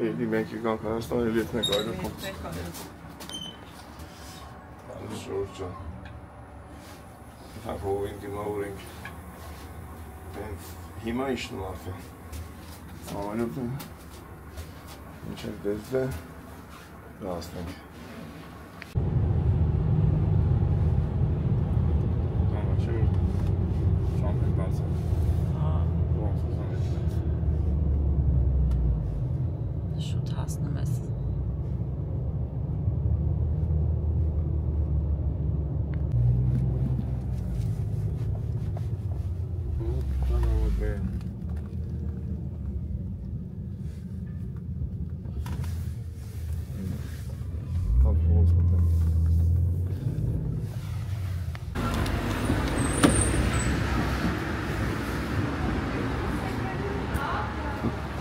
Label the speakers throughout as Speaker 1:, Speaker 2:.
Speaker 1: Էլի մենք եկանք Հայաստան, էլի ետ մենք այլը խոց։ Ալի շոր ճան։ Հով ենք, իմավոր ենք։ Հիմա իշնում արդյա։ Ամայնոտ են։ Ինչ ենք դեզ դե։ Դասնենք։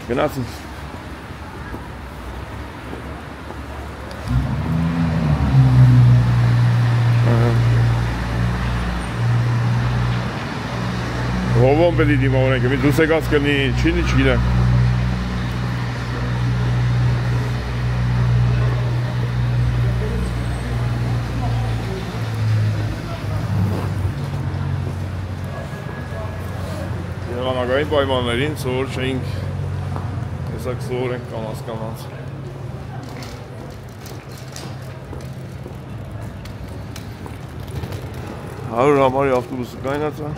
Speaker 1: Գնացինք։ Հովում պետի դիմավորենք, մի դուս եկած կնի, չինի չգիրեմ։ Եվանագային պայմաններին ծոր չէինք Տեսակ սոր ենք կամաց։ 100 համարի ավտոբուսը կայնացա։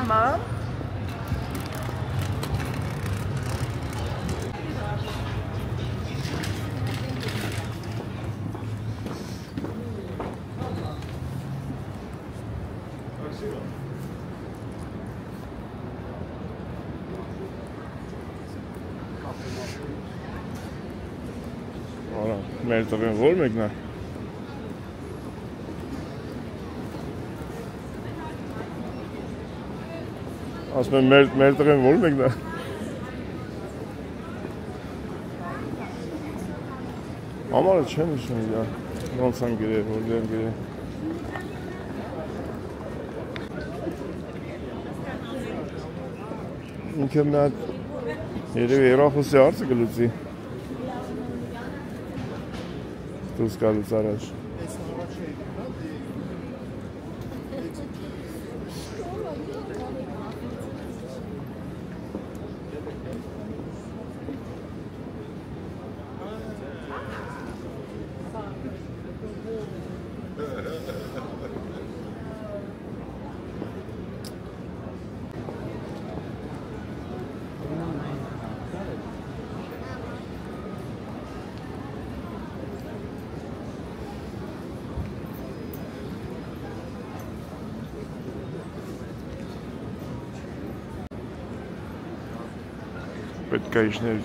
Speaker 2: Mom?
Speaker 1: Մեր տղեն որ մեկն է։ Ասում եմ մեր տղեն որ մեկն է։ Համարը չեմ իշում իրա, ոնց եմ գիրել, որ դեմ գիրել։ Ինքը մի հատ երևի երախոսի հարցը կլուծի։ Դուս գալուց առաջ։ Պետք է իշներ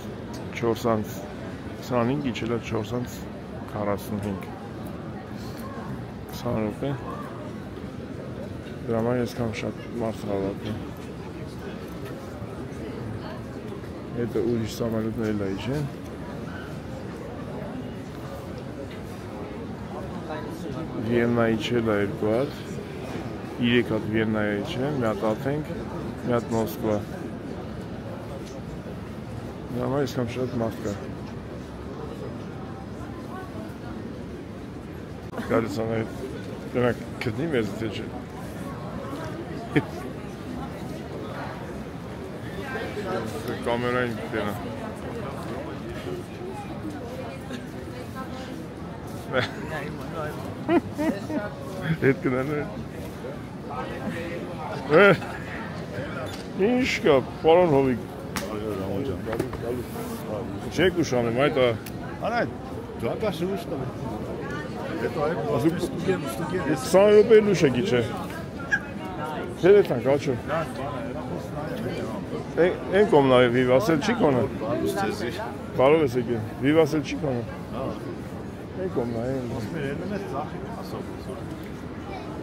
Speaker 1: 4:25, իջել է 4:45 20 րոպե դրա համար ես կամ շատ մարդ հավատում հետո ուրիշ սամալյոտներ էլ իջեն Վիեննա իջել է 2 հատ 3 հատ Վիեննա իջեն մի հատ Աթենք մի հատ Մոսկվա Նամա իսկամ շատ մարդ կա։ Գալիս անայդ, դրանք կտնի մեզ թե չէ։ Կամերային տենա։ Հետ կնան է։ Ինչ կա, պարոն հովիկ։ Չեք ուշանում, այդ է։
Speaker 3: Անայդ, դու ակաշ ուշտում է։ Հետո այբ
Speaker 1: 20 րոպե լուշ է գիչ է։ Չեր եթանք, աչու։ Են կոմն է վիվասել չի կոնը։ Բարով ես եկել, վիվասել չի կոնը։ Են կոմն է, են։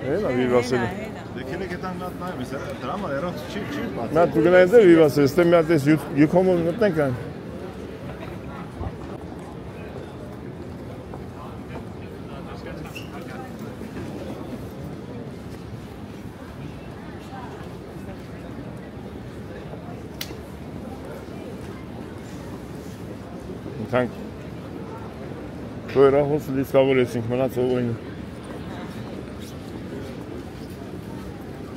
Speaker 1: Են է վիվասել է։
Speaker 3: Դեքել եքետան մատ նայում, դրա մար երաց չի բաց։
Speaker 1: Մատ դու գնայց է վիվասել, ստե մի հատ ես յուքոմով մտնենք այն։ Թանկ Խորահոս լիսկավորեցինք մնացող օյնը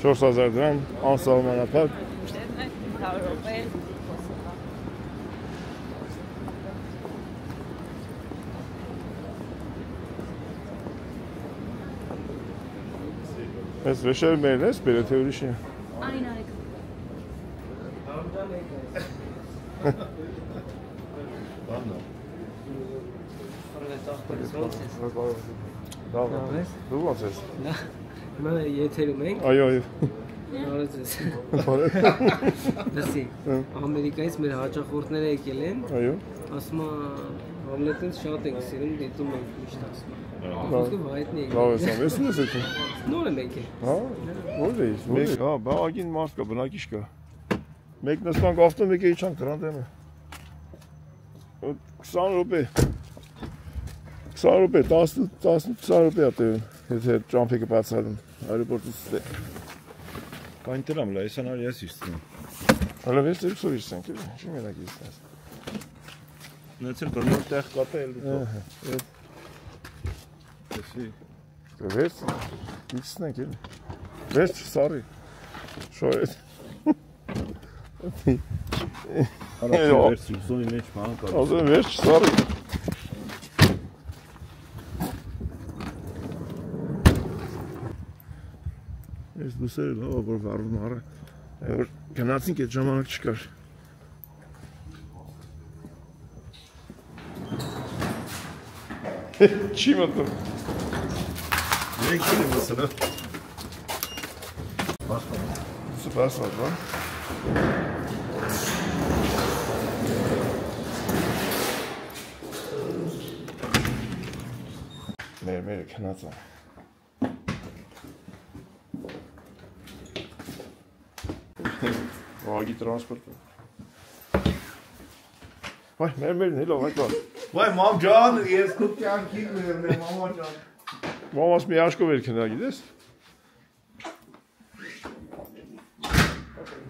Speaker 1: 4000 դրամ անսահմանափակ Ես վեշեր մերն ես, բերը թե ուրիշ է
Speaker 2: Այն արեք
Speaker 1: Դու ոնց ես
Speaker 4: Հիմա եթերում ենք
Speaker 1: Այո
Speaker 4: Բարև ձեզ Լսի Ամերիկայից մեր հաճախորդները եկել են
Speaker 1: Այո
Speaker 4: ասում է Համլետից շատ ենք սիրում դիտում ենք միշտ ասում Խոսքը վայտնի եկել
Speaker 1: Լավ ես ամես ես եկել
Speaker 4: Նոր եմ եկել
Speaker 1: Հա Որ ես Հա բաղագին մարդ կա բնակիչ կա Մեկ նստանք ավտո մեկը իջանք դրան դեմը 20 րոպե 20 րոպե 10 20 րոպե է տևում եթե ճամփիկը բացալում այրոպորտից
Speaker 3: Այն դրամ լա, ես անար ես իստում
Speaker 1: Հələ ես դեպսոր իստենք չի մենակ իստես
Speaker 3: Նեցել կրնոր տեղ կատա էլ դուք Էսի
Speaker 1: Վեց իստենք էլ Վեց սարի Շո է
Speaker 3: Արաքի վերց ուսոնի մեջ ման կար
Speaker 1: Ազը վերջ սարի Ես դուսեր լավ որ վարվում առը որ գնացինք այդ ժամանակ չկար Չի մտնում
Speaker 3: Եկին եմ ասել
Speaker 1: Սպասված բա Մեր քնածա Վագի տրանսպորտը Վայ, մերն հելով այդ բան
Speaker 3: Վայ մամ ջան, ես քո կյանքին մերն եմ մամա ջան
Speaker 1: Մամաս մի աշկով էր քնա գիտես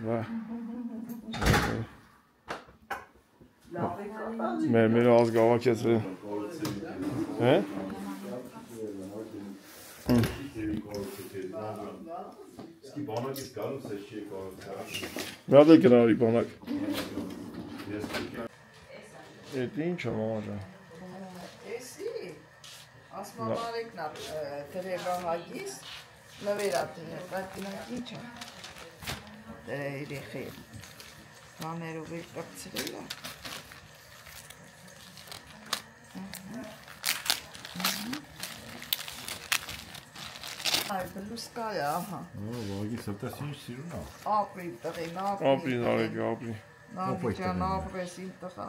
Speaker 1: Վայ Մեր ազգավակեցրել Հե?
Speaker 3: Իսկի բանակից գալուս ես չի կարող
Speaker 1: Մյատ է գնարի բանակ Էդ ինչ է մամա ջան
Speaker 5: Էսի, ասման արեկն տրևահագիս նվերատին է, այդ կնանք ինչ է դրա երեխի բաներով էլ կրծրել է Այ բլուսկա է, ահա
Speaker 3: Վագի սրտես ինչ սիրուն է
Speaker 5: ապրի տղին,
Speaker 1: Ապրի նարեկ ապրի
Speaker 5: Նավի ճան ապրես իմ տղա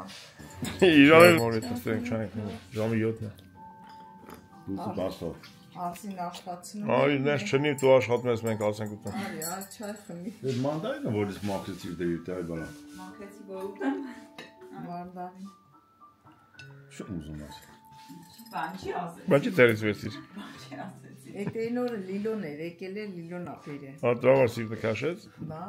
Speaker 1: Իրան էլ մորի տստենք չանենք ժամի 7-ն է
Speaker 3: Դուսը բասով
Speaker 5: Ասին աշխատցնում
Speaker 1: Արի ներս չնի դու աշխատում ես մենք ասենք ուտում
Speaker 5: Արի, այ չայ խմի
Speaker 3: Այդ մանդայնը որ ես մաքրեցիր դե յուտե այլ բանա
Speaker 2: Մաքրեցի որ ուտեմ
Speaker 5: Մարդանի
Speaker 3: Շում ուզում ես
Speaker 2: Բան չի ասել
Speaker 1: Բանջի տերից վերցիր
Speaker 2: Բան չի ասեցի
Speaker 5: Էդ այն օրը լիլոն էր, եկել է լիլոն ապերը
Speaker 1: Հա դրավար սիրտը քաշեց
Speaker 5: Նա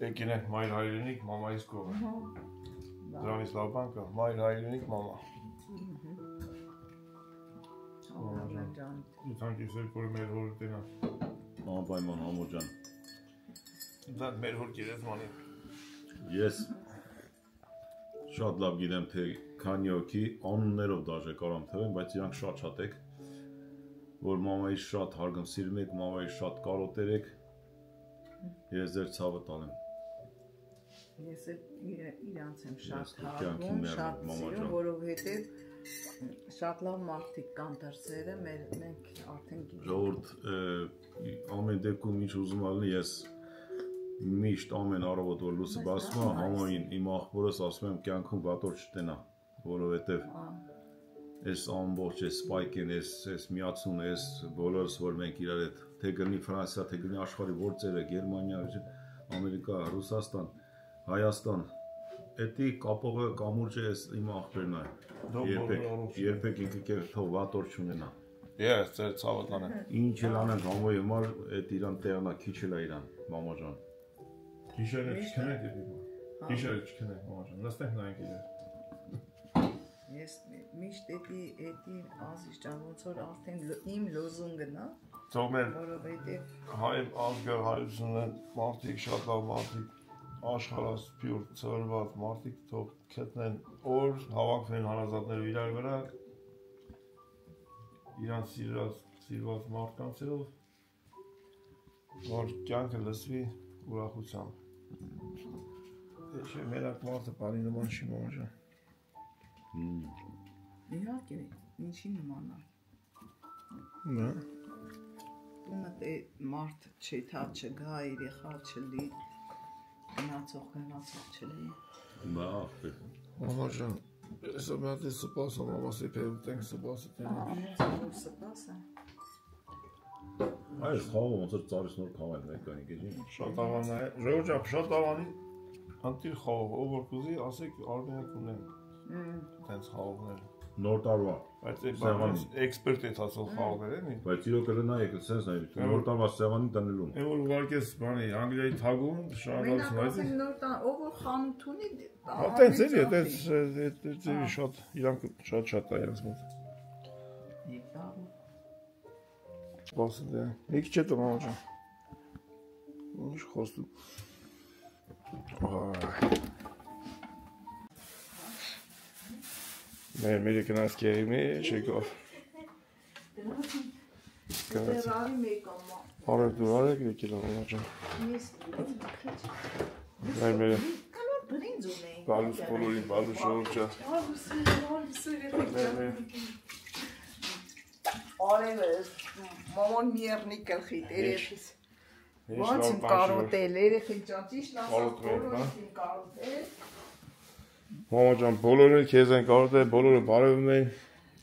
Speaker 1: Եկին է մայր հայրենիք մամայից կողը Դրանից լավ բան կա մայր հայրենիք մամա Իթանք իսեր կորի մեր հորը տենա
Speaker 3: Անպայման համո ջան
Speaker 1: Դա մեր հոր գիրեց մանի
Speaker 3: Ես շատ լավ գիտեմ թե քանի օքի անուններով դաժե կարամ թվեմ, բայց իրանք շատ եք որ մամայի շատ հարգում սիրում եք, մամայի շատ կարոտեր եք ես ձեր ցավը տանեմ
Speaker 5: Ես իրանց եմ շատ
Speaker 3: կյանքի
Speaker 5: հարգում,
Speaker 3: մեռնում,
Speaker 5: շատ
Speaker 3: մամա
Speaker 5: սիրում,
Speaker 3: ջան։
Speaker 5: որովհետև շատ լավ մարդիկ կան դրսերը, մենք արդեն գիտենք։
Speaker 3: Ժողովուրդ ամեն դեպքում ինչ ուզում ալնի ես միշտ ամեն առավոտ որ լույսը բացվում է համային իմ աղբորս ասում եմ կյանքում վատոր չտենա որովհետև այս ամբողջ այս սպայքեն այս միացուն այս բոլորս որ մենք իրար հետ թե գնի Ֆրանսիա թե գնի աշխարհի որ ծերը Գերմանիա Ամերիկա Ռուսաստան Հայաստան Էդի կապողը կամուրջը ես իմ աղբերն է երբեք ինքը թող վատոր չունենա
Speaker 1: Ես ձեր ցավը տանեմ
Speaker 3: Ինչ էլ անենք համոյի համար այդ իրան տեղնա քիչ էլ է իրան մամա ջան
Speaker 1: Գիշերը չքնեք դեպի Հիշերը չքնենք մոժան, նստենք նայենք իրեր։
Speaker 5: Ես միշտ էդի ազիզ ջան, ոնց որ արդեն իմ լոզունգն է,
Speaker 1: Թող մեր
Speaker 5: որովհետև
Speaker 1: հայ ազգը հայությունը մարդիկ շատ լավ մարդիկ աշխարհասփյուր ծրված մարդիկ թող գտնեն օր հավաքվեն հարազատները իրար վրա իրանց սիրված մարդկանցով որ կյանքը լսվի ուրախությամբ Չէ, մերակ մարդը բանի նման չի մոժան
Speaker 5: իհարկե, ինչի նման է
Speaker 1: Նա
Speaker 5: Տունդ է մարդ չեթա չգա, երեխա չլի, գնացող չլի
Speaker 3: Բաղ
Speaker 1: Մոժան, Եսա մի հատ է սպաս եմ, ամասի պերու տենք սպասը տենք
Speaker 5: Սպաս է
Speaker 3: Այս խաղը ոնց որ ծարիս նոր խաղ են մեկանի գեջի
Speaker 1: Շատ ավան է, ժողջապ շատ ավանի անտիր խաղով, ով որ կուզի, ասեք արմենակ ունեն տենց խաղողներ
Speaker 3: Նոր տարվա
Speaker 1: Բայց էքսպերտ է թացող խաղողներ են
Speaker 3: Բայց իրոք էլ նայեք, սենց նայեք, նոր տարվա սեղանի տնելուն
Speaker 1: Է որ ուղարկես բանի, Անգլիայի թագում, շարադարություն
Speaker 5: Մենակ ասենք նոր տան, ով որ խանութ ունի
Speaker 1: Տենց էլի, տենց շատ, իրանք շատ է իրենց մոտ Սպասը դե, եկ չէ տում ամաջան Ինչ խոստում Մերի կնաս կերիմի, չեկով
Speaker 5: Դերարի մեկ ամա
Speaker 1: Արեք դուր արեք, եկել ամաջան Մերի
Speaker 5: Կանոր բրինձ ունեի
Speaker 1: Բալուս բոլորին, բալուս շողրջա
Speaker 5: Արևս, մոմոն միերնի կլխիտ, երեխիս Ոնց իմ կարոտել, երեխի ճան, ճիշտ ասած, բոլորս իմ կարոտել
Speaker 1: Մամաջան, բոլորը քեզ են կարոտել, բոլորը բարևում են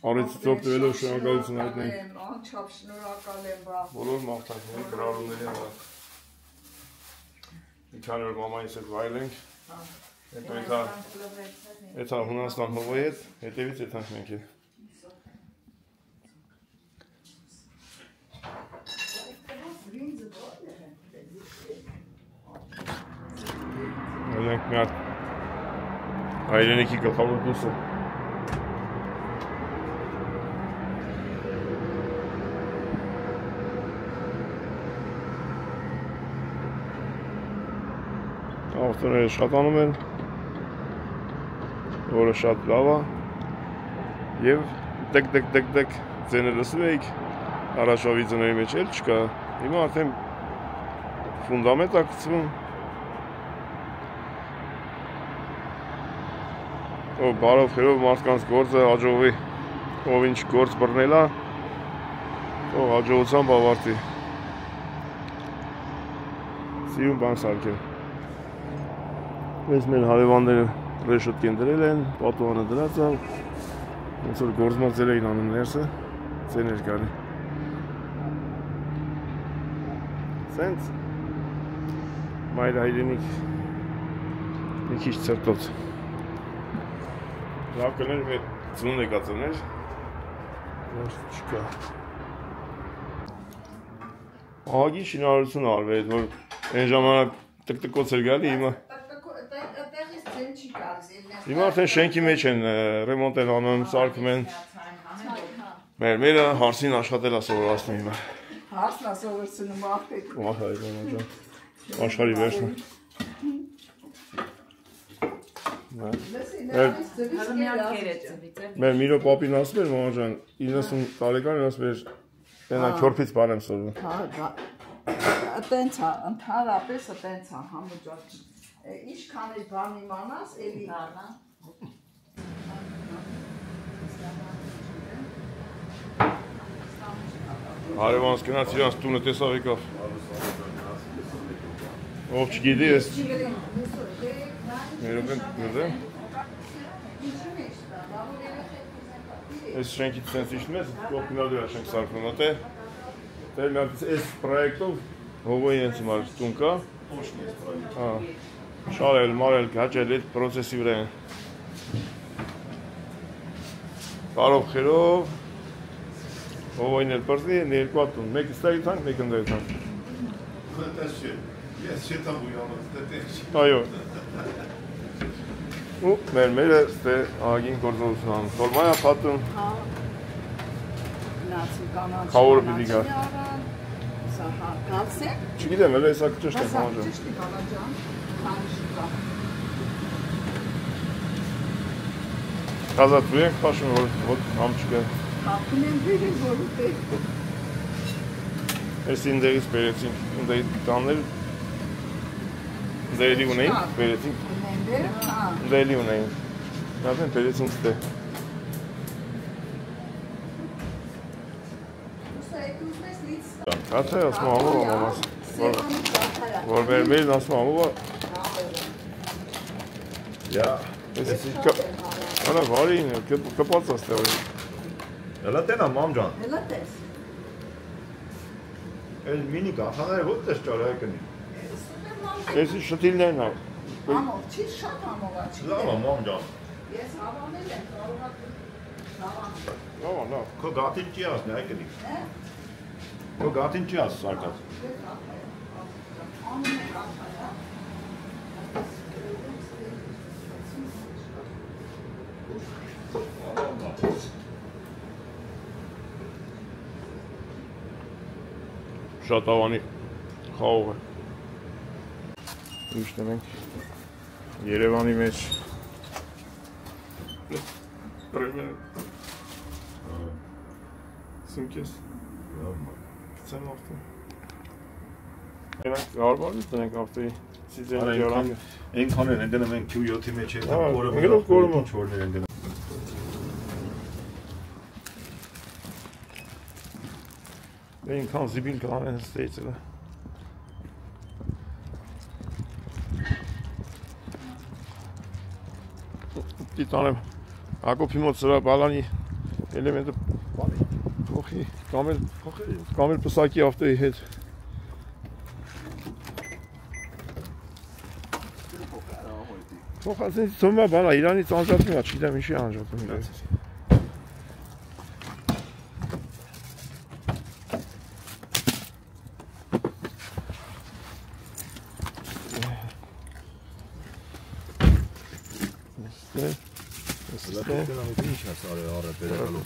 Speaker 1: Արիցից օգտվելով շնորհակալություն հայտնենք
Speaker 5: Անչափ շնորհակալ եմ, բա
Speaker 1: Բոլոր մաղթանքների գրառումների համար Մի քանի օր մամայիս հետ վայելենք Հետո եթա Հունաստան հովոյ հետ, հետևից եթանք մենք էլ Նենք մի հատ հայրենիքի գլխավոր դուսը Ավտոները շատանում են Որը շատ լավ է Եվ դեք ձենը լսում էիք Առաջավի ձների մեջ էլ չկա Հիմա արդեն ֆունդամենտ է գցվում Ով բարով խերով մարդկանց գործը հաջողվի Ով ինչ գործ բռնել է Ով հաջողությամբ ավարտի Սիրուն բան սարքել Ես մեր հարևանները ռեշոտք են դրել են, պատուանը դրած է Ոնց որ գործմացել էին անում ներսը Ձեներ գալի Սենց Մայր հայրենիք Մի քիչ ծրտոց Լավ կներ մեր ծնուն եկածներ Որ չկա Ահագի շինարարություն արվեց, որ այն ժամանակ տկտկոց էր գալի, հիմա Հիմա արդեն շենքի մեջ են ռեմոնտ են անում, սարքում են Մերը հարսին աշխատել է սովորացնում հիմա
Speaker 5: Հարսն է սովորցնում աղթեք
Speaker 1: Աշխարհի վերջն Մեր Միրո պապին ասում էր մամաջան 90 տարեկան ասում էր Ենա քյորփից բան եմ սովորում
Speaker 5: Տենց է, ընդհանրապես տենց է համոջած Ինչքան էլ բան իմանաս, էլի
Speaker 1: Հարևանս գնաց իրանց տունը տեսավ եկավ Ով չգիտի ես Մերոպեն գրդեմ Ես շենքից սենց իշնում ես, կոպինադուր է շենք սարքնում Տե մի հատից ես պրայեկտով հովոյի ենցում ար տուն կա Շարել, մարել, գաճել էդ պրոցեսի վրա են Բարով խերով Հովոյին էլ պրծի, ներկու ատուն, մեկ ստայի թանք, մեկ ընդայի թանք Այո Ու մերը ստե ագին գործողություն անում։ Տոլմայա պատում։
Speaker 5: Հա։ Գնացի կանանց։
Speaker 1: Խավորը պիտի գա։
Speaker 5: Սա հա, գալս է։
Speaker 1: Չգիտեմ, էլ էսա ճիշտ է կանանջան։
Speaker 5: Ճիշտ է կանանջան։ Քանիշ կա։
Speaker 1: Կազատվի ենք պաշում, որ համ չկա։
Speaker 5: Հապին են վերին, որ ուտե։
Speaker 1: Ես ինդերից բերեցինք, ինդերի տաններ, ինդերի ունեինք, բերեցինք,
Speaker 5: Ունենդեր, հա։
Speaker 1: ինդերի ունեինք, նատեն բերեցինք ստե։
Speaker 5: Ուստա եք ուզմես լից։
Speaker 1: Ատե ասմա ամով ամամաս,
Speaker 5: Սեղանի կաթարա։
Speaker 1: որ մերմերին ասմա ամով
Speaker 3: Յա,
Speaker 1: Արա վարին, կպած աստե որ։
Speaker 3: հելա տենա մամջան,
Speaker 5: Հելա տես։
Speaker 3: էլ մինի կախաները ո՞տ ես ճար հայկնի։
Speaker 1: Էսի շտիլներն ավ։
Speaker 5: Համով, չի շատ համով ա, չի
Speaker 3: Լավա մամջան,
Speaker 5: Ես հավանել եմ, կարողա հավանել։
Speaker 1: Լավա, լավ։
Speaker 3: քո գաթին չի ասնի հայկնի։
Speaker 5: Հե?
Speaker 3: Քո գաթին չի աս սարկած։
Speaker 5: Անում է կաթարա։
Speaker 1: Շատ ավանի խաղող է։ Իշտ ենք Երևանի մեջ Պրեմեր Սինքես Կցեմ ավտը Ենանք հարբարից տնենք ավտոյի Սիզեն գյորանքը
Speaker 3: Ենքան են ընգնը մենք Q7-ի մեջ հետ
Speaker 1: ընգնով կորումը
Speaker 3: չորներ ընգնը
Speaker 1: Ենքան զիբիլ կան են ստեյցելը Տիտանեմ Ակոպի մոտ սրա բալանի էլեմենտը փոխի կամ էլ պսակի ավտոյի հետ Փոխածին ծոմա բալա Իրանից անջատում է, չգիտեմ ինչի անջատում է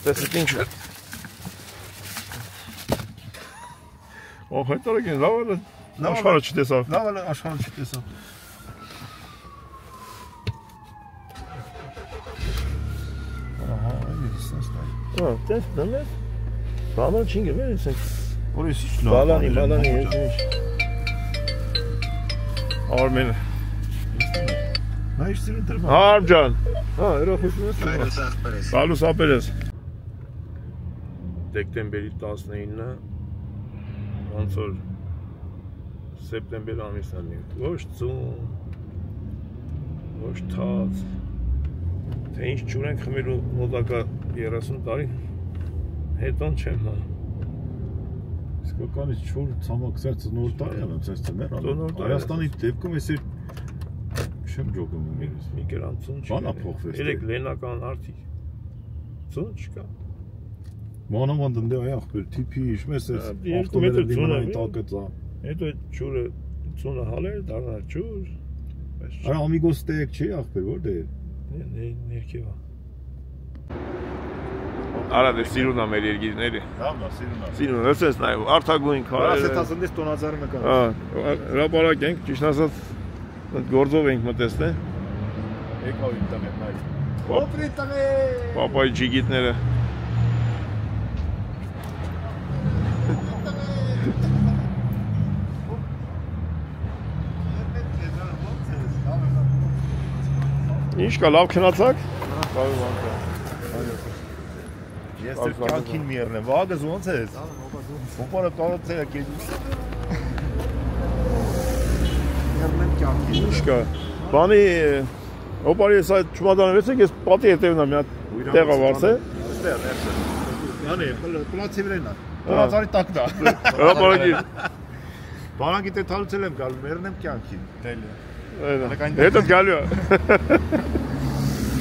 Speaker 1: Տեսեք ինչ է Ող հետարեք են, լավ է աշխարհը չտեսավ
Speaker 3: Լավ է աշխարհը չտեսավ
Speaker 1: Տես դմես Բալան չինգ է վեր ենք
Speaker 3: Որ ես ինչ
Speaker 1: Բալանի Արմենը
Speaker 3: Նա ինչ սիրուն տրվա
Speaker 1: Հարմ ջան Հա, երախություն ես Սալուս ապերես Դեկտեմբերի 19-ը Ոնց որ Սեպտեմբեր ամիսն է Ոչ ծուն Ոչ թաց Թե ինչ ջուր ենք խմելու մոտակա 30 տարին Հետան չեմ նա
Speaker 3: Իսկականից չոր ցամաք սերծը նոր տարի եմ սերց ծներ Հայաստանի դեպքում ես չեմ ջոգում
Speaker 1: Մի կերան ծուն չկա
Speaker 3: Բանա փոխվեց
Speaker 1: Երեք լենական արդիկ Ծուն չկա
Speaker 3: Մանավանդ ընդե այ ախպեր թիպի իշմես ես
Speaker 1: ավտոմետր
Speaker 3: լիմանային տակը ծա
Speaker 1: Հետո այդ ջուրը ծունը հալեր դառնալ ջուր
Speaker 3: Արա ամիգոս տեկ չի ախպեր որտե
Speaker 1: ներքևա Արա դե սիրուն է մեր երգիրների
Speaker 3: Լավն է սիրուն է
Speaker 1: Սիրուն ես ես նայ արդագույն քարեր
Speaker 3: Ասետասնդես տոնածարը նկար
Speaker 1: Հա հրապարակ ենք ճիշտ ասած գործով ենք մտեսնե
Speaker 3: Եկավ իմ տղե նայ Օպրի տղե
Speaker 1: Պապայի ջիգիտները Ինչ կա լավ քնացակ
Speaker 3: Ես դեռ կյանքին միեռն եմ վագս ոնց ես Ոպարը կարոց է եկել Միեռն եմ կյանքին
Speaker 1: Ինչ կա Բանի Ոպարի ես այդ չմադանը վեցեք ես պատի հետևն եմ մի հատ տեղը վարս է
Speaker 3: Անի պլացի վրեն է Պլացարի տակն է
Speaker 1: Հրապարակի
Speaker 3: Բանակի տե թալուցել եմ գալու միեռն եմ կյանքին
Speaker 1: Հետը գալու է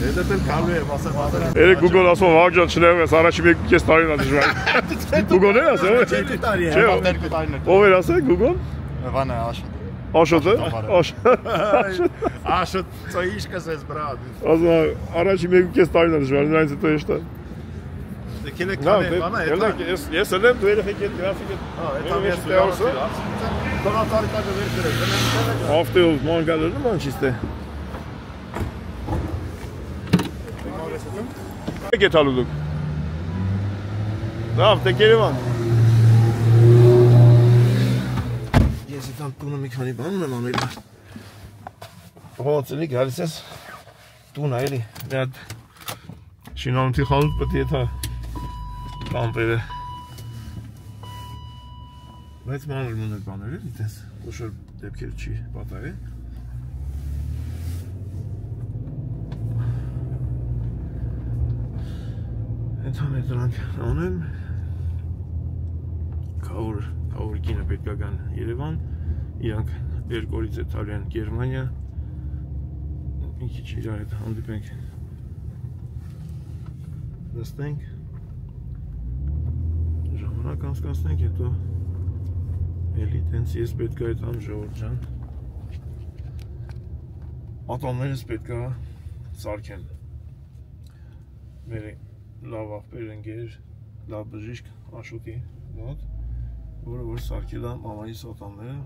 Speaker 3: Հետը տել գալու եմ ասեմ
Speaker 1: Երեք Google ասում վաղջան չնայում ես առաջի մեկ կես տարին է դժվար Google է ասեմ
Speaker 3: Չետի տարի է
Speaker 1: Ով էր ասել Google
Speaker 6: Վանա Աշոտ
Speaker 1: Աշոտը
Speaker 3: Աշը ծայիշ կսես բրատ։
Speaker 1: Ասա առաջի 1.5 տարին դժվար, նրանց հետո էշտա։
Speaker 3: Դեկելեք կանե, բանա,
Speaker 1: ես ելեմ դու երեխեք այդ գրաֆիկը։
Speaker 3: Դա ես լավսի։ Դոնատարի տակը վեր դրել։
Speaker 1: Ավտոյով մանգալը ման չիստե։ Եք եթալու դուք։ Լավ, դեք Երևան։ Ես ետան տունը մի քանի բան ունեմ անել։ Հոծելի գալիս ես տուն այլի, մի հատ շինանութի խանութ պետք է եթա կամպերը։ Բայց մանր մուներ բաներ էլ իտես, ոչոր դեպքեր չի պատահի։ Ենթամ է դրանք անեմ, կավոր կինը պետք է գան Երևան, իրանք երկորից է թարյան Գերմանիա, մի քիչ իրար հետ հանդիպենք, նստենք, ժամանակ անցկացնենք, հետո էլի տենց ես պետք է այդ համ ժողովուրդ ջան, ատամներս պետք է սարքեմ, մեր լավ աղբեր ընկեր, լավ բժիշկ Աշոտի մոտ, որը որ սարքել է մամայիս ատամները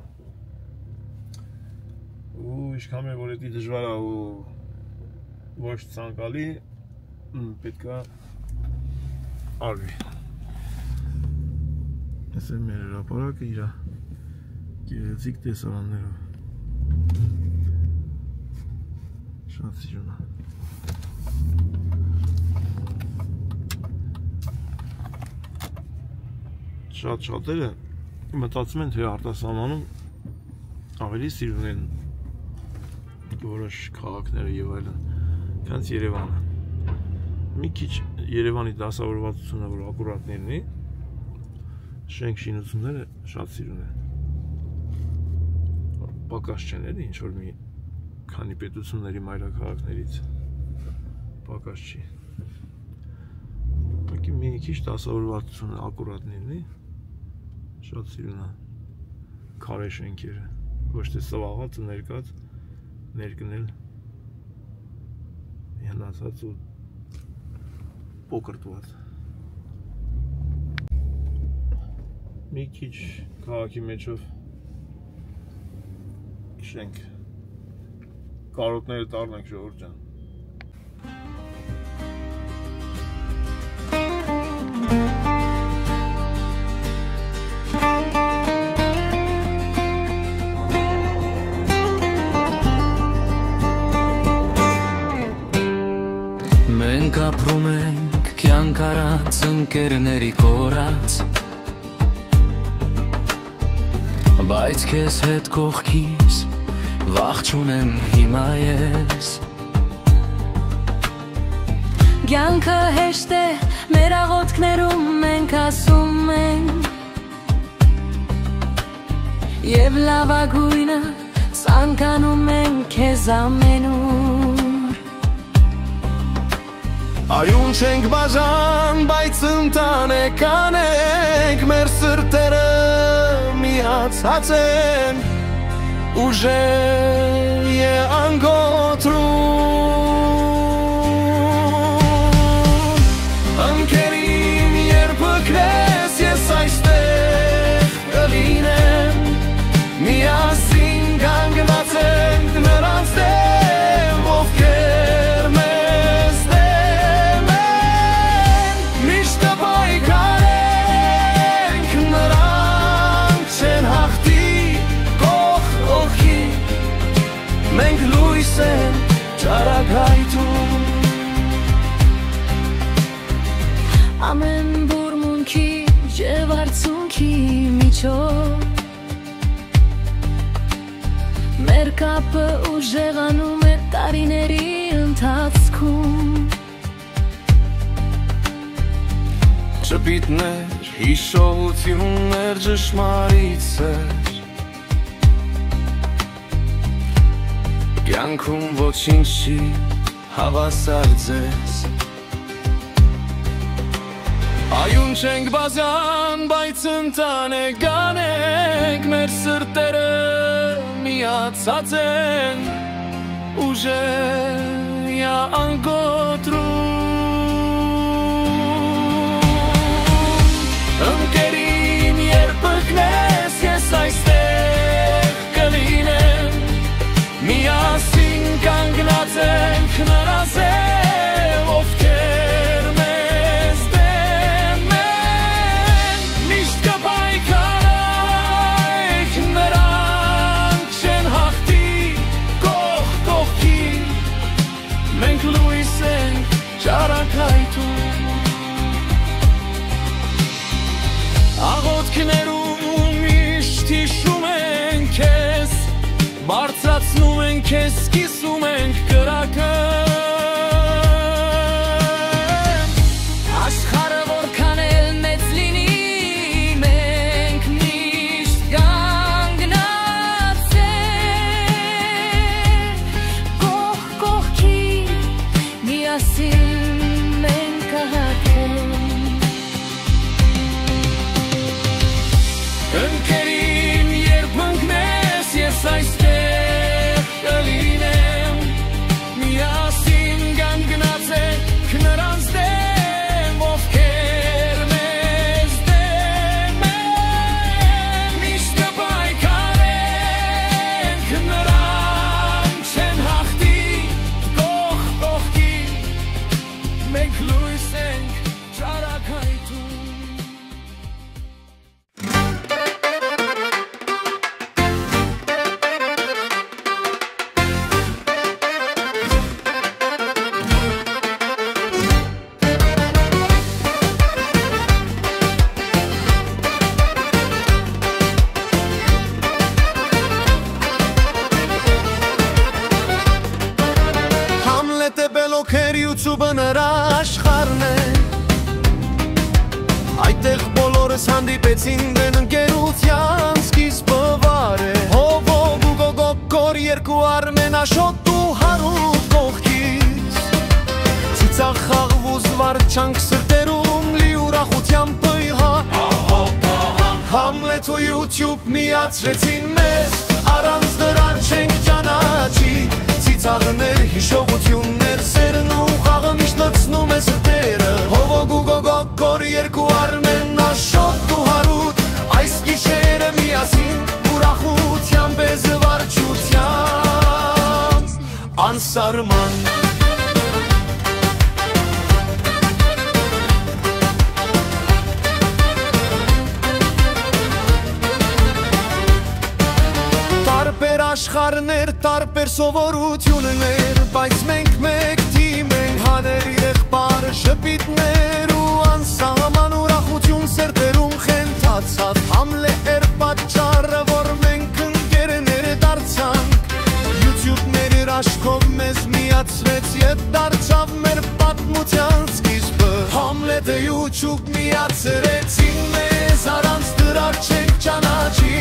Speaker 1: ու իշքան է որ էդի դժվար է ու ոչ ցանկալի պետք է արվի ես եմ մեր հրապարակը իրա գեղեցիկ տեսարաններով շատ սիրուն է Շատ-շատերը մտածում են, թե արտասահմանում ավելի սիրուն են որոշ քաղաքները եւ այլն, քան Երևանը։ Մի քիչ Երևանի դասավորվածությունը, որ ակուրատն լինի, շենք շինությունները շատ սիրուն են։ Պակաս չեն էլի, ինչ որ մի քանի պետությունների մայրաքաղաքներից պակաս չի։ Մի քիչ դասավորվածությունը ակուրատն լինի, շատ սիրուն է քարե շենքերը, ոչ թե սվաղած ու ներկնել հնացած ու պոկրտված մի քիչ քաղաքի մեջով շենք կարոտները տառնենք ժողովուրդ ջան
Speaker 6: Ապրում ենք կյանք առած ընկերների կորած Բայց քեզ հետ կողքիս վախ չունեմ հիմա ես Կյանքը հեշտ է մեր աղոթքներում մենք ասում ենք Եվ լավագույնը ցանկանում ենք քեզ ամենուր Այուն չենք բաժան, բայց ընտանեք անենք, մեր սրտերը միացած են, ուժեր է անգոտրում Ընկերին երբ կրես ես այստեղ կլինեմ Միասին կանգնած ենք նրանց դեմ, ովքեր մեզ դեմ են Միշտ պայքարենք, նրանք չեն հաղթի կողք օգի Մենք լույս ենք ճարագայթում Ամեն բուրմունքի և արցունքի միջով Մեր կապը ուժեղանում է տարիների ընթացքում Շպիտներ, հիշողություններ ճշմարիտ սեր Կյանքում ոչինչ չի հավասար ձեզ Այուն չենք բազան, բայց ընտանեք անենք Մեր սրտերը միացած են Ջեյա անգոտրում Ընկերին երբ ըգնես ես այստեղ կլինեմ Միասին կանգնած ենք նրա ձև ովքեր մեզ դեմ են Միշտ կպայքարենք նրանք չեն հաղթի կողք կողքի Մենք լույս ենք ճարակայթում Աղոթքներում միշտ հիշում ենք քեզ Բարձրացնում ենք քեզ, կիսում ենք կրակը Աշխարհը որքան էլ մեծ լինի մենք միշտ կանգնած ենք Կողք կողքի միասին մենք կհագնենք Ընկերին երբ ընկնես ես այստեղ կլինեմ Միասին կանգնած ենք նրանց դեմ ովքեր մեզ դեմ են Միշտ կպայքարենք նրանք չեն հաղթի կողք կողքի Մենք լույս ենք ճարակայթում Համլետ է բելոքեր յութուբը նրա աշխարն է Այդտեղ բոլորս հանդիպեցին դեն ընկերության սկիզբը վար է Հովով ու գոգոկոր երկու արմեն աշոտ ու հարուտ կողքից Ծիծաղ խաղվ ու զվարճանք սրտերում լի ուրախությամբ պյհա Համլետ ու յություբ միացրեցին մեզ Առանց դրան չենք ճանաչի Ծիծաղներ, հիշողություններ, սերն ու խաղը միշտ լցնում է սրտերը Հովոգ ու գոգոկոր երկու արմեն աշոտ ու հարուտ Այս գիշերը միասին ուրախությամբ է զվարճությամբ Անսարման Տարբեր աշխարհներ, տարբեր սովորություններ Բայց մենք մեկ թիմ ենք հաներ եղբայր շպիտներ ու անսահման ուրախություն սրտերում խենթացավ Համլե էր պատճառը, որ մենք ընկերներ դարձանք YouTube-ների աշխով մեզ միացրեց Ետ դարձավ մեր պատմության սկիզբը Համլետը YouTube միացրեցին մեզ Առանց դրա չենք ճանաչի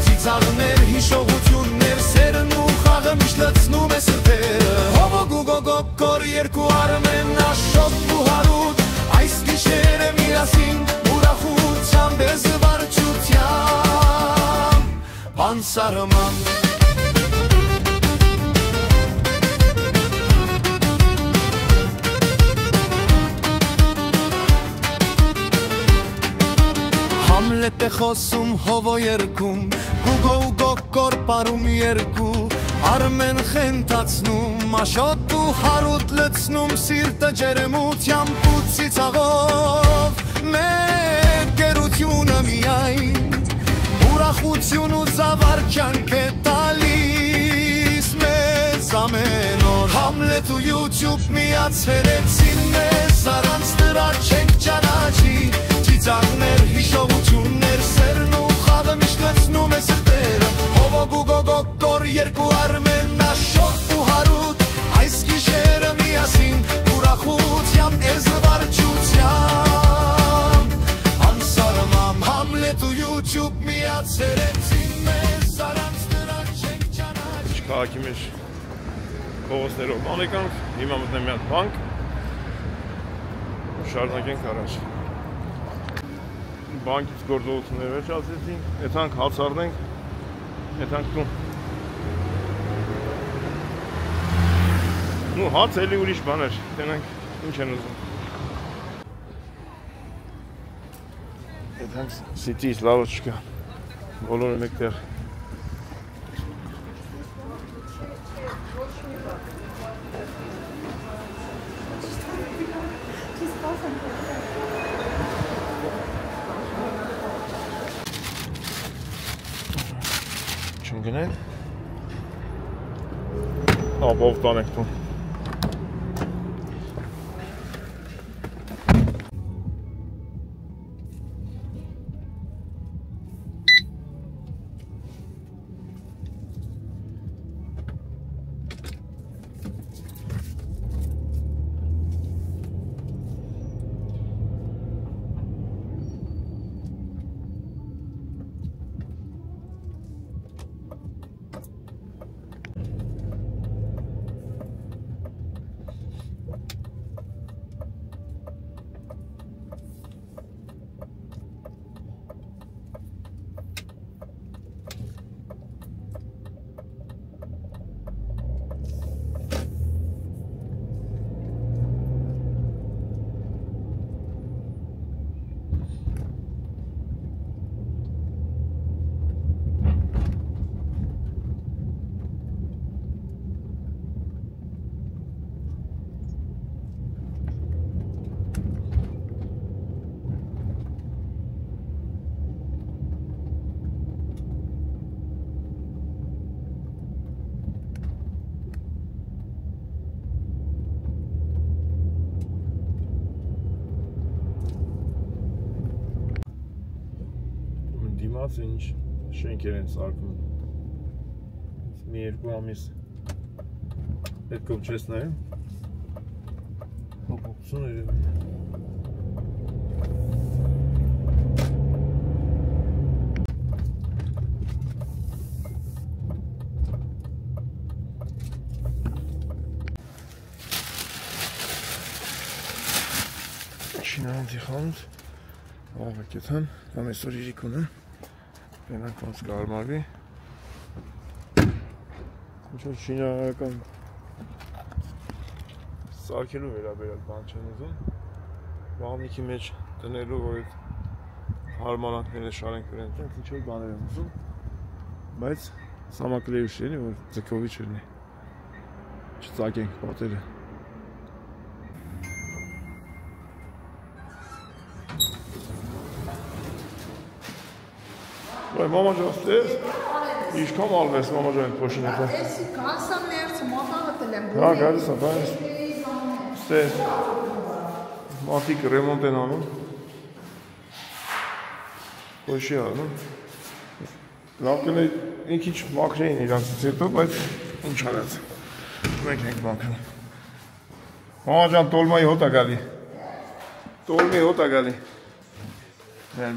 Speaker 6: Ծիծաղներ, հիշողություններ, սերն ու խաղը միշտ լցնում է սրտերը Հովոգ ու գոգոկոր երկու արմեն աշոտ ու հարուտ Այս գիշերը միասին ուրախությամբ է զվարճությամբ Անսարման Համլետ է խոսում հովո երկում Գուգո ու գոգոր պարում երկու Արմեն խենթացնում աշոտ ու հարուտ լցնում Սիրտը ջերմությամբ ու ծիծաղով Մեկ գերությունը միայն Ուրախություն ու զավարճանք է տալիս մեզ ամեն օր Համլետ ու YouTube միացրեցին մեզ Առանց դրա չենք ճանաչի Ծիծաղներ, հիշողություններ, սերն ու խաղը միշտ լցնում է սրտերը Հովոգ ու գոգոկոր երկու արմեն աշոտ ու հարուտ Այս գիշերը միասին ուրախությամբ է զվարճությամբ Անսարմամ Համլետ ու YouTube միացրեցին մեզ Առանց դրա չենք ճանաչի
Speaker 1: Քաղաքի մեջ փողոցներով անեկանք, հիմա մտնեմ մի հատ բանկ Շարունակենք առաջ Բանկից գործողություններ վերջացրեցինք, եթանք հաց առնենք, եթանք տուն Ну, հաց էլի ուրիշ բան էր, տենանք ինչ են ուզում։ Եթանք սիտիս լավը չկա, բոլորը մեկ տեղ։ Չնգնեն, ապով տանեք տուն։ Դիմաց ինչ շենքեր են սարքում, մի երկու ամիս պետքով չես նայում, հոպոպսուն երևի։ Շինարանցի խանութ, աղվեկեթան, կամ այսօր իրիք ունը, Պենանք ոնց կարմարվի, ինչ-որ շինարարական սարքելու վերաբերյալ բան չեն ուզում, բաղնիքի մեջ տնելու, որ այդ հարմարանքները շարենքներ են տենց, ինչ-որ բաներ են ուզում, բայց սամակլեյուշ էլի, որ ձգովի չլինի, չծակենք պատերը։ Vai, mama já fez? Ինչքան ալվես մամա ջան փոշին հետո։
Speaker 5: Էսի կասա մերց մոտավտել եմ։
Speaker 1: Հա, գալիս է, բայց ստես մատիկ ռեմոնտ են անում։ Փոշի անում։ Լավ կլինի մի քիչ մաքրեին իրանցից հետո, բայց ինչ արած։ Մենք ենք մաքրում։ Մամա ջան տոլմայի հոտ է գալի։ Տոլմի հոտ է գալի։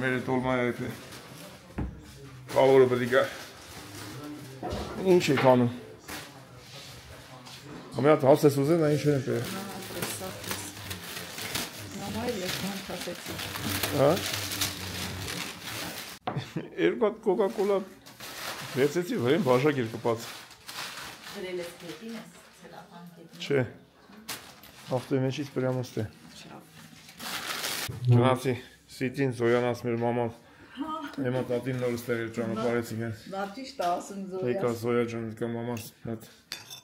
Speaker 1: Մեր տոլմայի հետ է։ Կավորը պետք է ինչ եք անում։ Ամի հատ հաց ես ուզեն, նա ինչ են պերը։
Speaker 5: Նամայր ես բան խասեցի։
Speaker 1: Հա? Երկու հատ կոկա-կոլա վերցեցի, վրեն բաժակ էր կպած։
Speaker 2: Գրել ես կետին ես, սելապան կետին։
Speaker 1: Չէ, հաղթոյ մեջից պրյամոստ է։ Գնացի, սիտին զոյան ասմեր մաման, Եմա տատին նորս տեղ էր ճանապարհեցինք են։
Speaker 5: Դա ճիշտ է ասում Զոյա։
Speaker 1: Եկա Զոյա ջան, կամ մամաս հետ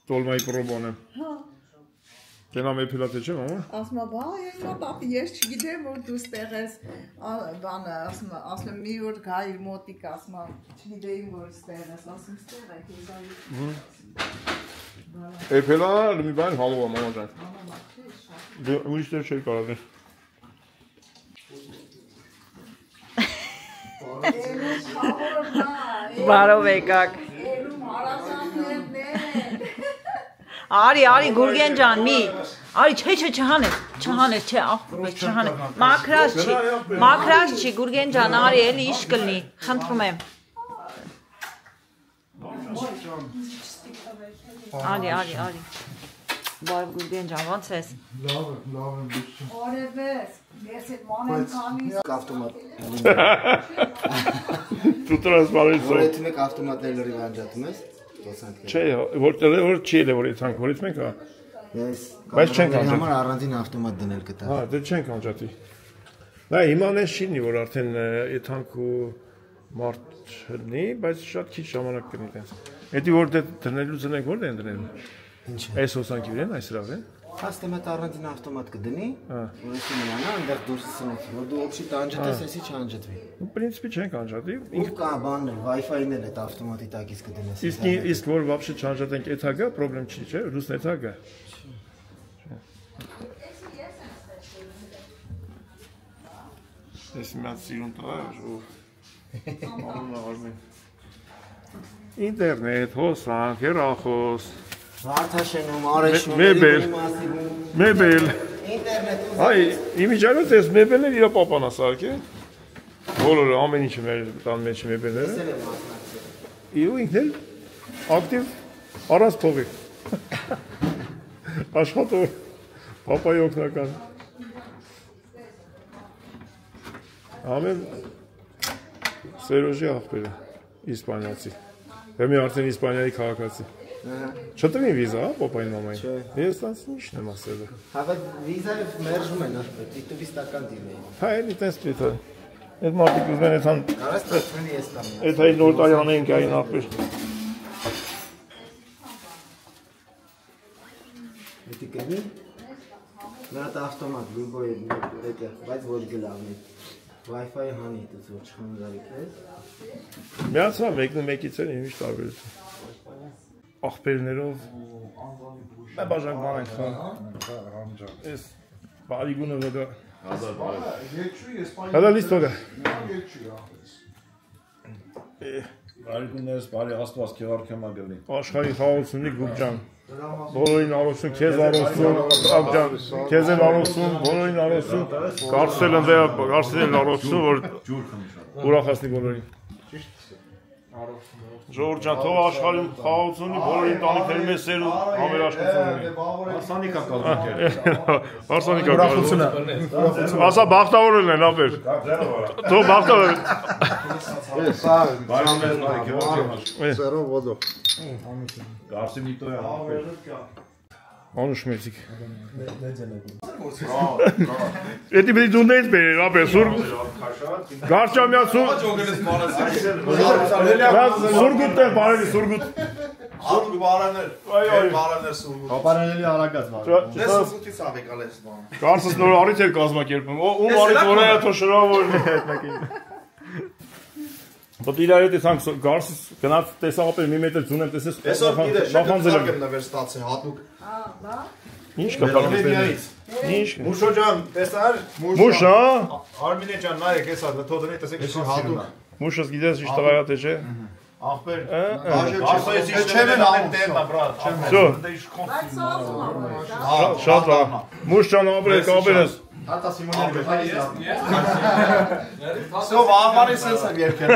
Speaker 1: տոլմայի պրոբոն եմ։
Speaker 5: Հա։
Speaker 1: Կենամ էփիլատ է չէ մամա։
Speaker 5: Ասում եմ, բա, եկա տատի, ես չգիտեմ որ դու ստեղ ես, բանը, ասում եմ, մի օր գա իր մոտիկ, ասում եմ, չգիտեին որ ստեղ ես, ասում ստեղ եք,
Speaker 1: Էփիլան մի բան հալով է մամա ջան։ Ուրիշ տեղ չէր կարող։
Speaker 2: Բարով եկաք։ Արի Գուրգեն ջան, մի։ Արի, չէ, չհանել, չէ, աղբոց, չհանել։ Մաքրած չի, Գուրգեն ջան, արի, էլի ինչ կլինի, խնդրում եմ։ Արի։ Բարև Գուրգեն ջան, ոնց ես։
Speaker 5: Լավ եմ, Օրևես, ես այդ մանեմ կամիս
Speaker 7: Ավտոմատ։
Speaker 1: Դու տրաս բարից։
Speaker 7: Որից մեկ ավտոմատներ լրիվ անջատում ես։
Speaker 1: Չէ, որ չի էլ որ ցանկ, որից մեկ է։ Բայց չենք անջատի։
Speaker 7: Համար առանձին ավտոմատ դնել կտա։
Speaker 1: Հա, դե չենք անջատի։ Դա հիմա նես չի, որ արդեն եթանք ու մարդ չլինի, բայց շատ քիչ ժամանակ կնի տենց։ Էդի որ դե դնելու ծնենք որ են դնելու։
Speaker 7: Ինչ է։
Speaker 1: Այս հոսանքի վրան այս լավ է։
Speaker 7: Հաստատ առանձին ավտոմատ կդնի, որ էսի մնա, այնտեղ դուրս սնեցի, որ դու օբշի տանջտես, էսի չանջատվի։
Speaker 1: Ու պրինցիպի չենք անջատի։
Speaker 7: Ինք կա բանն է, Wi-Fi-ն էլ այդ ավտոմատի տակից կդնես։
Speaker 1: Իսկ որ вообще չանջատենք էթա գա, խնդրեմ չի, չէ՞, ռուս էթա գա։ Ես մի հատ սիրուն տղա է, որ ինտերնետ, հոսանք, հեռախոս,
Speaker 7: Վարդաշենում, Արեշում,
Speaker 1: մեբել, այ իմիջարոց ես մեբելներ իրա պապան ասարք է, բոլորը ամեն ինչը մեր տան մեջ մեբելները, ու ինքն էլ ակտիվ առանց փողի, աշխատող, պապայի օգնական, ամեն Սերոժի աղբերը, իսպանյացի, հեմի արդեն իսպանյայի քաղաքացի, չտրին վիզա, պապային մամային, ես տանց նիշն եմ ասել է։
Speaker 7: Հավատ վիզայով մերժում են աղբեր, տիտովիստական դիմեին։
Speaker 1: Հա, էլի տենց պիտը, էդ մարդիկ ուզմեն էթան,
Speaker 7: Կարաս պրտվենի ես տամ։
Speaker 1: էդ հայի նոր տարի անեինք այն աղբեր։
Speaker 7: Էդի կնի, նատ ավտոմատ, լուբոյ էդը, բայց ոչ գլավնի։ Wi-Fi հանի դուց ոչ խանձարիք ես։
Speaker 1: Միացա մեկն ու մեկից են ինչ տարբերություն։ Աղբերներով մե բաժակ բան ենք խան։ Ես բարիգունը վեդա։ Հələ լիստոդը։
Speaker 3: Բարիգուններս բարի աստված քեվարքեմա գլնի։
Speaker 1: Աշխարհի խաղաղությունի գուբջան։ Բոլորին առողջություն, քեզ առողջություն, աղջան, քեզ են առողջություն, բոլորին առողջություն, կարծել առողջություն, որ ուրախացնի բոլորին։ Ժողովուրդ ջան, թող աշխարհում խաղաղությունի, բոլորին տանիքների մեջ սեր ու համերաշխություն ունի։
Speaker 3: Հարսանիկա կազմակերպ։
Speaker 1: Հարսանիկա ուրախությունը։ Ասա բախտավոր են ապեր։ Թող բախտավոր։
Speaker 3: Բարամես բարի քեվարքեմա։
Speaker 1: Սերով ոդո։
Speaker 3: Գարսի միտոյա։
Speaker 1: Անուշմեցիկ։ Էդի բերի դունդեից բերեր, ապեր, սուր։ Գարչամյա սուր։ Սուրգուտ է, բարելի, սուրգուտ։
Speaker 8: Սուրգուտ բարաներ, բարաներ սուրգուտ։
Speaker 1: Հապարանելի արագած բար։
Speaker 8: Դե սուրգուտից ավեկալ ես բան։
Speaker 1: Կարծես նոր արից էր կազմակերպում, ում արից որ է թո շրավորն է հետ մեկին։ But իրար հետ ես հանք գարսս գնաց տեսա ապեր մի մետր ձուն եմ տեսես
Speaker 8: նախանձել եմ նվեր ստացի հատուկ։
Speaker 1: Ինչ կապակցությունից։ Ինչ։
Speaker 8: Մուշո ջան, տեսար։
Speaker 1: Մուշ, հա։
Speaker 8: Արմինե ջան, նայեք հեսա, թոդնի տեսեք հատուկ։
Speaker 1: Մուշս գիտես ինչ տղա է թե չէ։
Speaker 8: Ախպեր։ Ասես ինչ չեմ անում տերնա, բրատ։
Speaker 1: Всё։
Speaker 5: Բայց սազում ա։
Speaker 1: Շատ լավ։ Մուշ ջան, ապրես, ապրես։
Speaker 8: Հատա Սիմոնյան գտայիս։ Всё, վաղվարի սենս եմ երկել։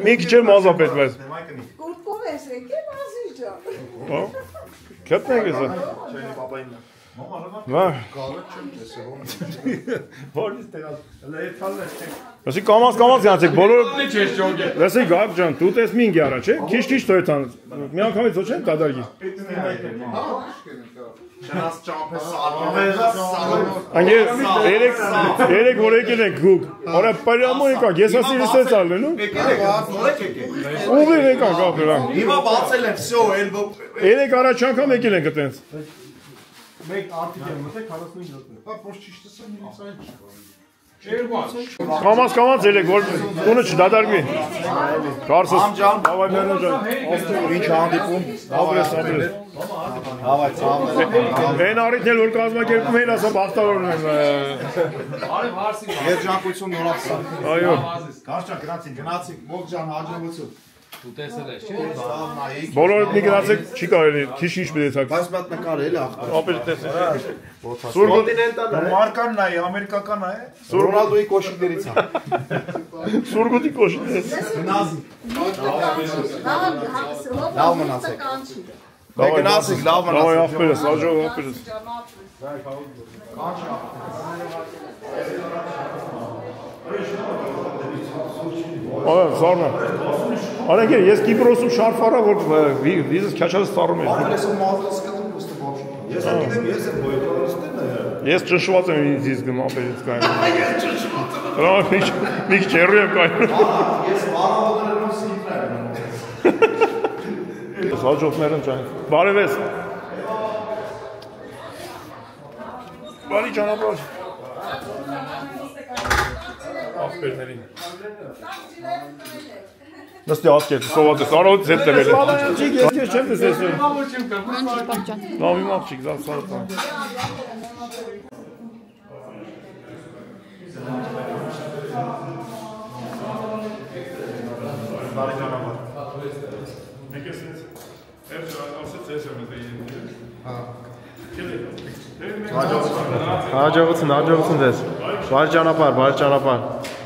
Speaker 1: Մի քիչ եմ ազապետ բայց։
Speaker 5: Կուրկով ես եկել ազիզ ջան։
Speaker 1: Հա։ Կետնեք ես։
Speaker 8: Չենի պապային։
Speaker 1: Նա։
Speaker 8: Որից տեղած։ Լեյթալն է։
Speaker 1: Ասի կամաց յանցեք բոլորը։ Լսի գակ ջան, դու տես մինգի արա, չէ՞։ Քիչ թոյցան։ Մի անգամից ոչ են կադարգի։
Speaker 8: Չնաս ճամփես սալոն։
Speaker 1: Անգե երեք որ եկել ենք գուկ։ Արա պարյամո եկա, ես ասի լսեց ալնելու։
Speaker 8: Եկել եք, նորեք եկել։
Speaker 1: Ուղի եկա կապելան։
Speaker 8: Հիմա բացել եմ, всё, էլ
Speaker 1: Երեք առաջ անգամ եկել ենք այտենց։
Speaker 8: մեկ արտիկ եմ մտել 45 րոպե։ Հա, ոչ ճիշտ է, միացային չի։
Speaker 1: Կամաց ելեք, որ տունը չդադարգվի։ Կարծես։ Հավայ մերնո ջան։
Speaker 8: Ինչ հանդիպում։
Speaker 1: Ապրես։
Speaker 8: Հավայ,
Speaker 1: Այն առիթն էլ որ կազմակերպում էին, ասա բախտավորն են։
Speaker 8: երջանկություն նորացա։
Speaker 1: Այո։
Speaker 8: Կարճան գնացինք, մոկ ջան հաջողություն։
Speaker 4: Դու տեսել ես, չէ՞։
Speaker 1: Բոլորդ մի գնացեք, չի կարելի, քիչ պետք է։
Speaker 8: Բայց մատ նկար էլի ախտար։
Speaker 1: Ապեր տեսեք։
Speaker 8: Կոնտինենտալ է։ Մարկան է, ամերիկական է։ Ռոնալդոյի կոշիկներից է։
Speaker 1: Սուրգուտի կոշիկներ։
Speaker 8: Լավ մնացեք։ Գնացինք, լավ մնացեք։
Speaker 1: Լավ ախպերս, աջող ախպերս։ Այո, զարմա։ Արենքեր, ես Կիպրոսում շարֆ արա, որ վիզս քաչած ստառում եմ։
Speaker 3: Ես գիտեմ, ես եմ բոյկոտստենը։
Speaker 1: Ես ճնշված եմ ինձ գմապերից կայանում։ Ես ճնշված եմ։ Հա, մի քիչ հեռու եմ կայանում։
Speaker 3: Ես վարավորներում սիգնալ եմ։
Speaker 1: Ես հաջորդներն ջան։ Բարևես։ Բարի ճանապարհ։ Ախպերներին։ Նստի ասկեր, սոված ես, արոց հետ տվել է։ Ես չեմ տեսել։ Լավ իմ աղջիկ, զավ սարտան։ Բարի ճանապարհ։ Մեկ ես ասեց ես եմ Հաջողություն ձեզ։ Բարի ճանապարհ։